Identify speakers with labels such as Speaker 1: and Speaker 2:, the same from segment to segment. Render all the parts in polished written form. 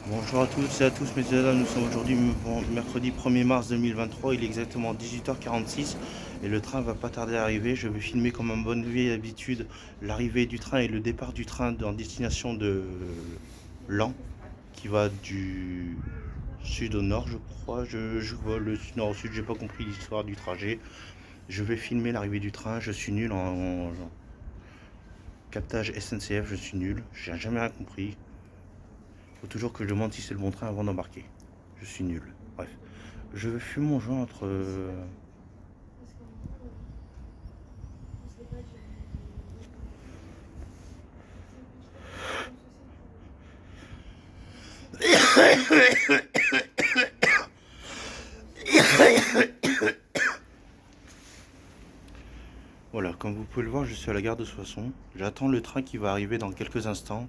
Speaker 1: Bonjour à toutes et à tous, messieurs et dames, nous sommes aujourd'hui mercredi 1er mars 2023, il est exactement 18h46 et le train va pas tarder à arriver. Je vais filmer comme en bonne vieille habitude l'arrivée du train et le départ du train en destination de Laon, qui va du sud au nord, je crois. Je vois le nord au sud, j'ai pas compris l'histoire du trajet. Je vais filmer l'arrivée du train, je suis nul en captage SNCF, je suis nul, j'ai jamais rien compris. Faut toujours que je demande si c'est le bon train avant d'embarquer. Je suis nul. Bref. Je fume mon joint entre. Voilà, comme vous pouvez le voir, je suis à la gare de Soissons. J'attends le train qui va arriver dans quelques instants.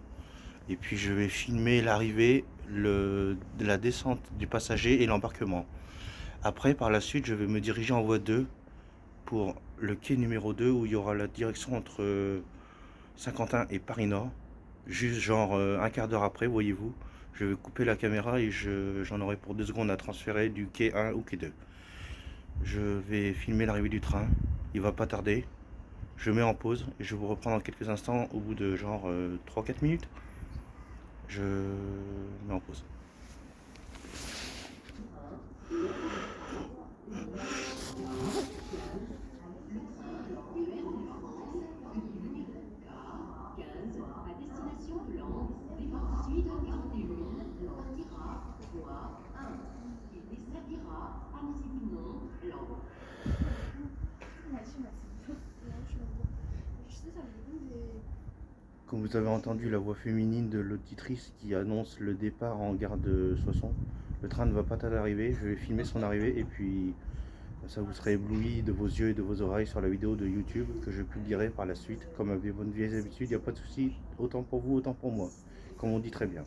Speaker 1: Et puis je vais filmer l'arrivée, la descente du passager et l'embarquement. Après, par la suite, je vais me diriger en voie 2 pour le quai numéro 2 où il y aura la direction entre Saint-Quentin et Paris-Nord. Juste genre un quart d'heure après, voyez-vous, je vais couper la caméra et j'en aurai pour 2 secondes à transférer du quai 1 au quai 2. Je vais filmer l'arrivée du train, il va pas tarder. Je mets en pause et je vous reprends dans quelques instants au bout de genre 3-4 minutes. Je mets en pause. Comme vous avez entendu la voix féminine de l'auditrice qui annonce le départ en gare de Soissons, le train ne va pas tarder à arriver. Je vais filmer son arrivée et puis ça vous serez ébloui de vos yeux et de vos oreilles sur la vidéo de YouTube que je publierai par la suite. Comme avec bonne vieille habitude, il n'y a pas de souci, autant pour vous, autant pour moi, comme on dit très bien.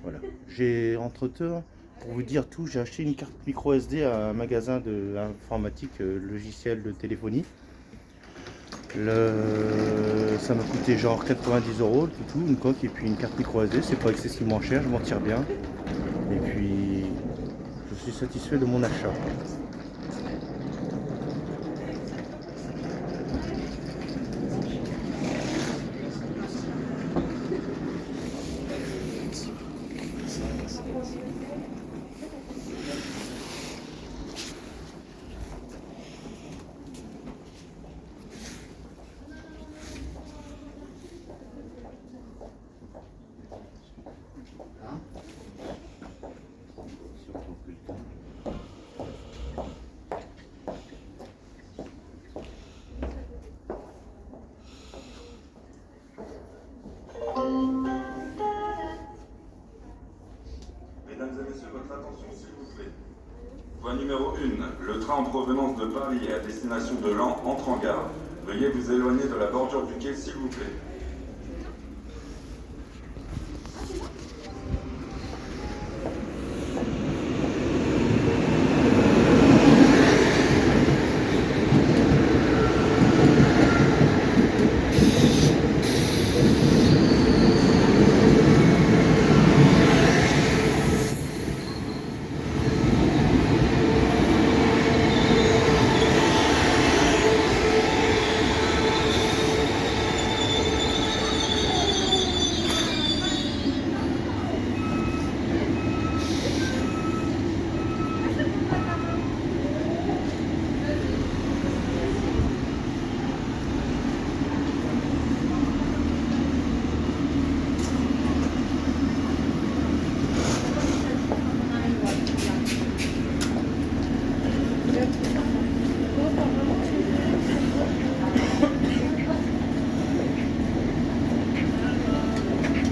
Speaker 1: Voilà. J'ai entre-temps, pour vous dire tout, j'ai acheté une carte micro SD à un magasin d'informatique, logiciel de téléphonie. Ça m'a coûté genre 90 euros, tout, une coque et puis une carte micro SD. C'est pas excessivement cher, je m'en tire bien. Et puis, je suis satisfait de mon achat.
Speaker 2: Mesdames et messieurs, votre attention s'il vous plaît. Voie numéro 1, le train en provenance de Paris et à destination de Laon entre en gare. Veuillez vous éloigner de la bordure du quai s'il vous plaît.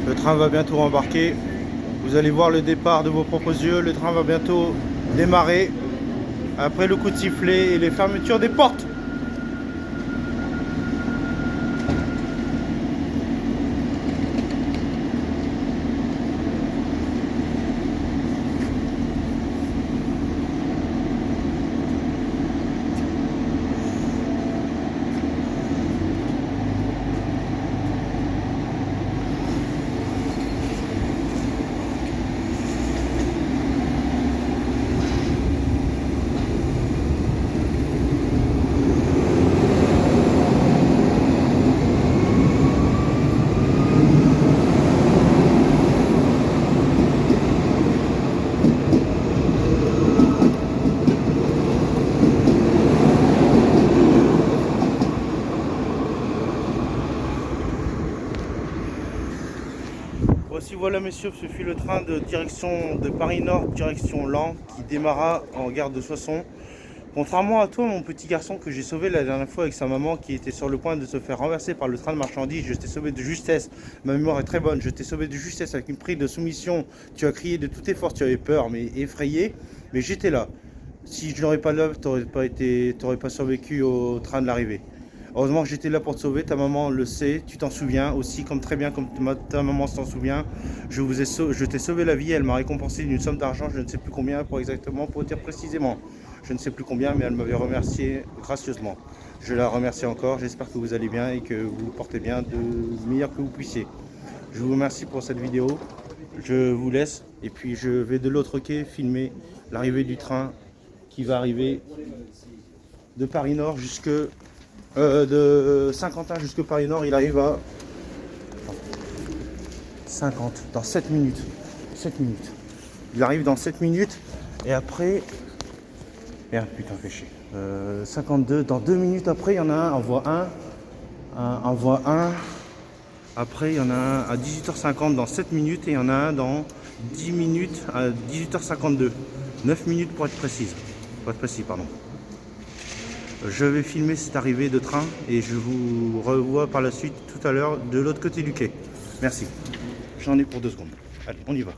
Speaker 1: Le train va bientôt embarquer. Vous allez voir le départ de vos propres yeux. Le train va bientôt démarrer. Après le coup de sifflet et les fermetures des portes. Voici, voilà messieurs, ce fut le train de direction de Paris Nord, direction Laon, qui démarra en gare de Soissons. Contrairement à toi, mon petit garçon que j'ai sauvé la dernière fois avec sa maman qui était sur le point de se faire renverser par le train de marchandises, je t'ai sauvé de justesse. Ma mémoire est très bonne, je t'ai sauvé de justesse avec une prise de soumission. Tu as crié de toutes tes forces, tu avais peur, mais effrayé, mais j'étais là. Si je n'aurais pas là, t'aurais pas survécu au train de l'arrivée. Heureusement que j'étais là pour te sauver, ta maman le sait, tu t'en souviens aussi, comme très bien comme ta maman s'en souvient. Je t'ai sauvé la vie, elle m'a récompensé d'une somme d'argent, je ne sais plus combien pour dire précisément. Je ne sais plus combien, mais elle m'avait remercié gracieusement. Je la remercie encore, j'espère que vous allez bien et que vous vous portez bien de meilleur que vous puissiez. Je vous remercie pour cette vidéo, je vous laisse et puis je vais de l'autre quai filmer l'arrivée du train qui va arriver de Paris Nord de Saint-Quentin jusque Paris Nord. Il arrive à 50 dans 7 minutes. 7 minutes. Il arrive dans 7 minutes et après. Merde, putain, fait chier. 52, dans 2 minutes après, il y en a un, envoie un. Après, il y en a un à 18h50 dans 7 minutes et il y en a un dans 10 minutes à 18h52. 9 minutes pour être précise. Pour être précis, pardon. Je vais filmer cette arrivée de train et je vous revois par la suite tout à l'heure de l'autre côté du quai. Merci. J'en ai pour 2 secondes. Allez, on y va.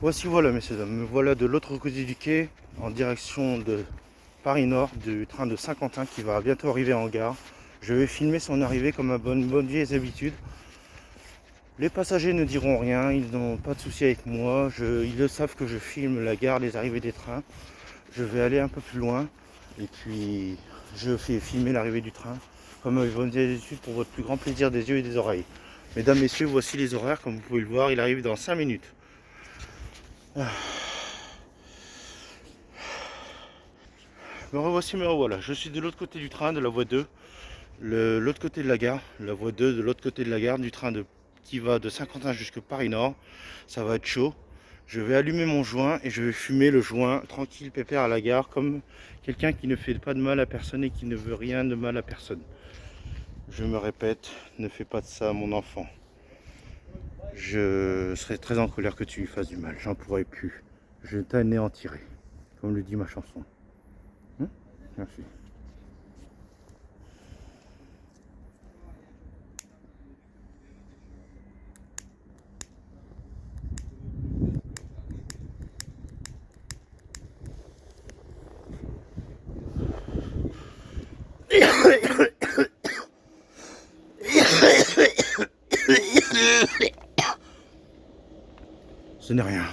Speaker 1: Voici, voilà, messieurs dames, me voilà de l'autre côté du quai en direction de Paris Nord, du train de Saint-Quentin qui va bientôt arriver en gare. Je vais filmer son arrivée comme à bonne vieille habitude. Les passagers ne diront rien, ils n'ont pas de souci avec moi. Ils le savent que je filme la gare, les arrivées des trains. Je vais aller un peu plus loin et puis je fais filmer l'arrivée du train comme à bonne vieille habitude pour votre plus grand plaisir des yeux et des oreilles. Mesdames, messieurs, voici les horaires, comme vous pouvez le voir, il arrive dans 5 minutes. Me revoici, me revoilà. Je suis de l'autre côté du train, de la voie 2, l'autre côté de la gare, la voie 2 de l'autre côté de la gare, du train qui va de Saint-Quentin jusqu'à Paris Nord. Ça va être chaud. Je vais allumer mon joint et je vais fumer le joint tranquille, pépère à la gare, comme quelqu'un qui ne fait pas de mal à personne et qui ne veut rien de mal à personne. Je me répète, ne fais pas de ça à mon enfant. Je serais très en colère que tu lui fasses du mal. J'en pourrais plus. Je t'anéantirai, comme le dit ma chanson. Merci. Ce n'est rien.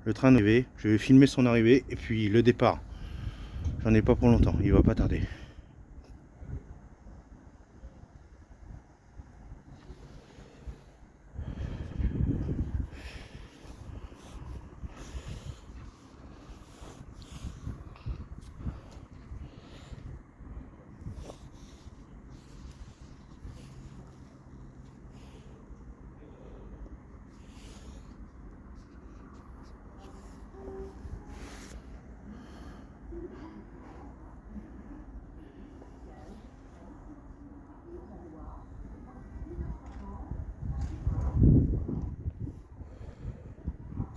Speaker 1: Le train d'arrivée, je vais filmer son arrivée et puis le départ. J'en ai pas pour longtemps, il va pas tarder.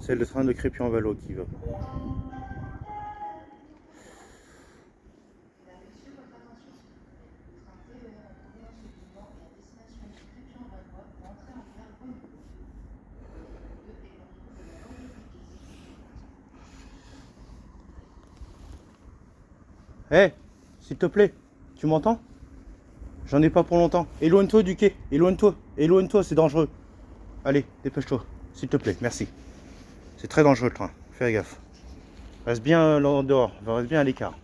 Speaker 1: C'est le train de Crépy-en-Valois qui va. Hé, hey, s'il te plaît, tu m'entends? J'en ai pas pour longtemps. Éloigne-toi du quai, éloigne-toi, c'est dangereux. Allez, dépêche-toi, s'il te plaît, merci. C'est très dangereux le train, fais gaffe. Reste bien en dehors, reste bien à l'écart.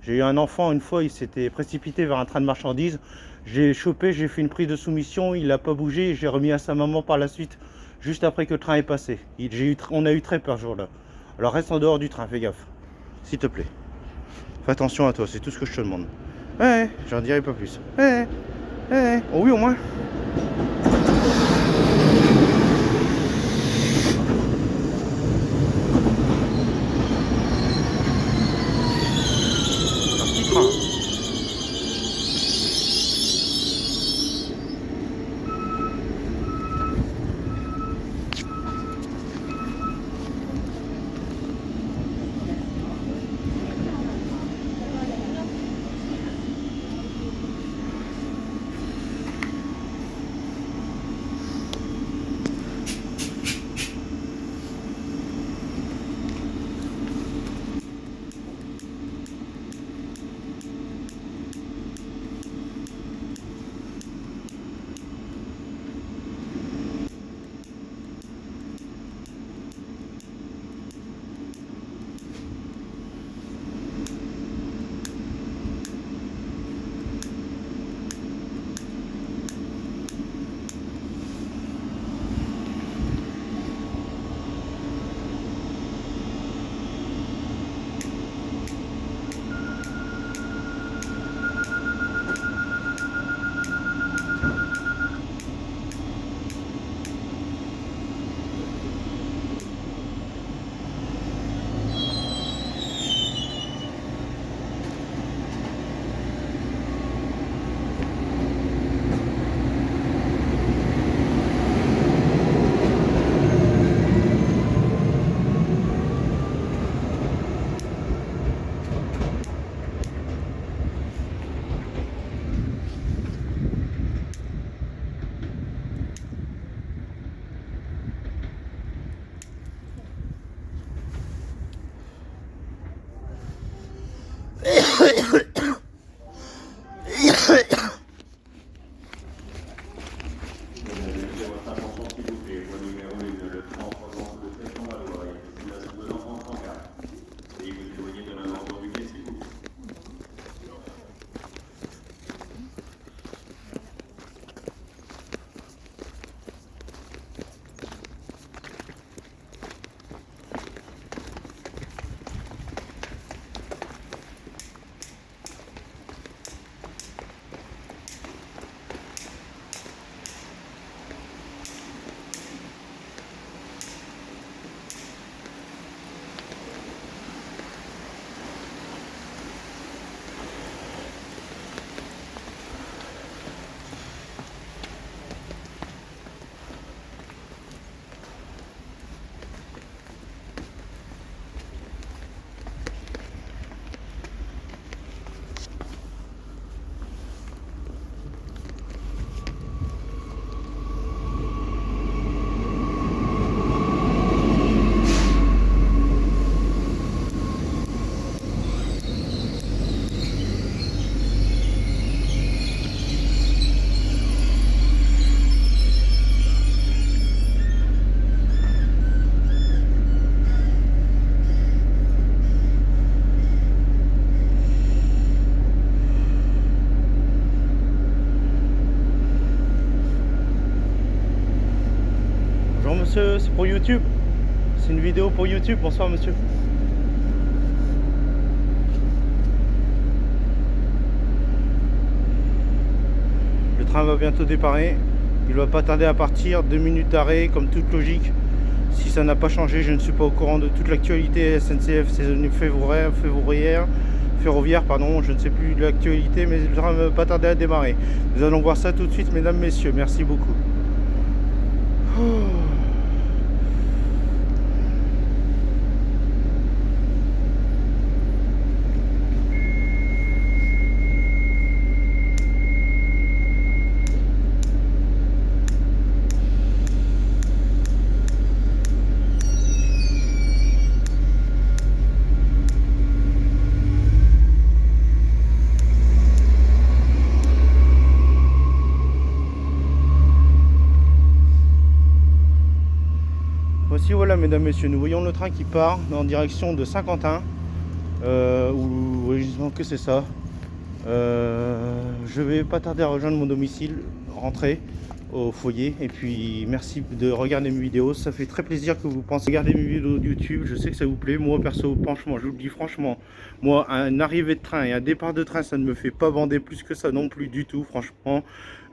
Speaker 1: J'ai eu un enfant une fois, il s'était précipité vers un train de marchandises. J'ai chopé, j'ai fait une prise de soumission, il n'a pas bougé, j'ai remis à sa maman par la suite, juste après que le train est passé. On a eu très peur ce jour-là. Alors reste en dehors du train, fais gaffe, s'il te plaît. Fais attention à toi, c'est tout ce que je te demande. Ouais, j'en dirai pas plus. Ouais, ouais, oh oui au moins. Un petit train. Monsieur, c'est pour YouTube. C'est une vidéo pour YouTube. Bonsoir monsieur. Le train va bientôt déparler. Il va pas tarder à partir. 2 minutes d'arrêt comme toute logique. Si ça n'a pas changé, je ne suis pas au courant de toute l'actualité SNCF saisonnière ferroviaire, pardon, je ne sais plus l'actualité, mais le train ne va pas tarder à démarrer. Nous allons voir ça tout de suite, mesdames, messieurs. Merci beaucoup. Oh. mesdames, messieurs, nous voyons le train qui part en direction de Saint-Quentin. Ou justement que c'est ça. Je vais pas tarder à rejoindre mon domicile, rentrer au foyer. Et puis merci de regarder mes vidéos, ça fait très plaisir que vous pensez regarder mes vidéos de YouTube. Je sais que ça vous plaît. Moi perso, franchement, je vous le dis franchement, moi un arrivée de train et un départ de train, ça ne me fait pas bander plus que ça non plus du tout. Franchement,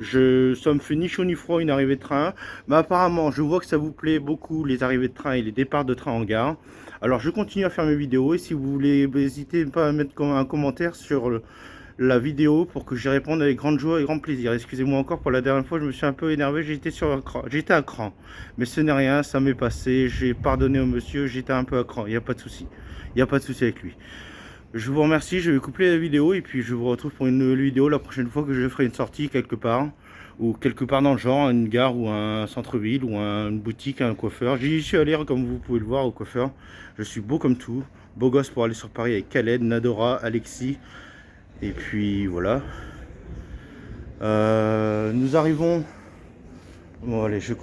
Speaker 1: ça me fait ni chaud ni froid une arrivée de train. Mais apparemment, je vois que ça vous plaît beaucoup les arrivées de train et les départs de train en gare. Alors je continue à faire mes vidéos, et si vous voulez, n'hésitez pas à mettre un commentaire sur la vidéo pour que j'y réponde avec grande joie et grand plaisir. Excusez-moi encore pour la dernière fois, je me suis un peu énervé, j'étais à cran. Mais ce n'est rien, ça m'est passé, j'ai pardonné au monsieur, j'étais un peu à cran, il n'y a pas de souci. Il n'y a pas de souci avec lui. Je vous remercie, je vais couper la vidéo et puis je vous retrouve pour une nouvelle vidéo la prochaine fois que je ferai une sortie quelque part. Ou quelque part dans le genre, une gare ou un centre-ville ou une boutique, un coiffeur. J'y suis allé, comme vous pouvez le voir, au coiffeur. Je suis beau comme tout, beau gosse pour aller sur Paris avec Khaled, Nadora, Alexis. Et puis voilà. Nous arrivons. Bon allez, je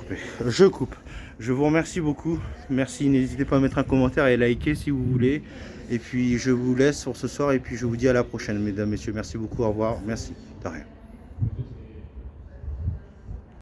Speaker 1: coupe. Je vous remercie beaucoup. Merci, n'hésitez pas à mettre un commentaire et liker si vous voulez. Et puis je vous laisse pour ce soir et puis je vous dis à la prochaine, mesdames, messieurs. Merci beaucoup, au revoir. Merci, de rien.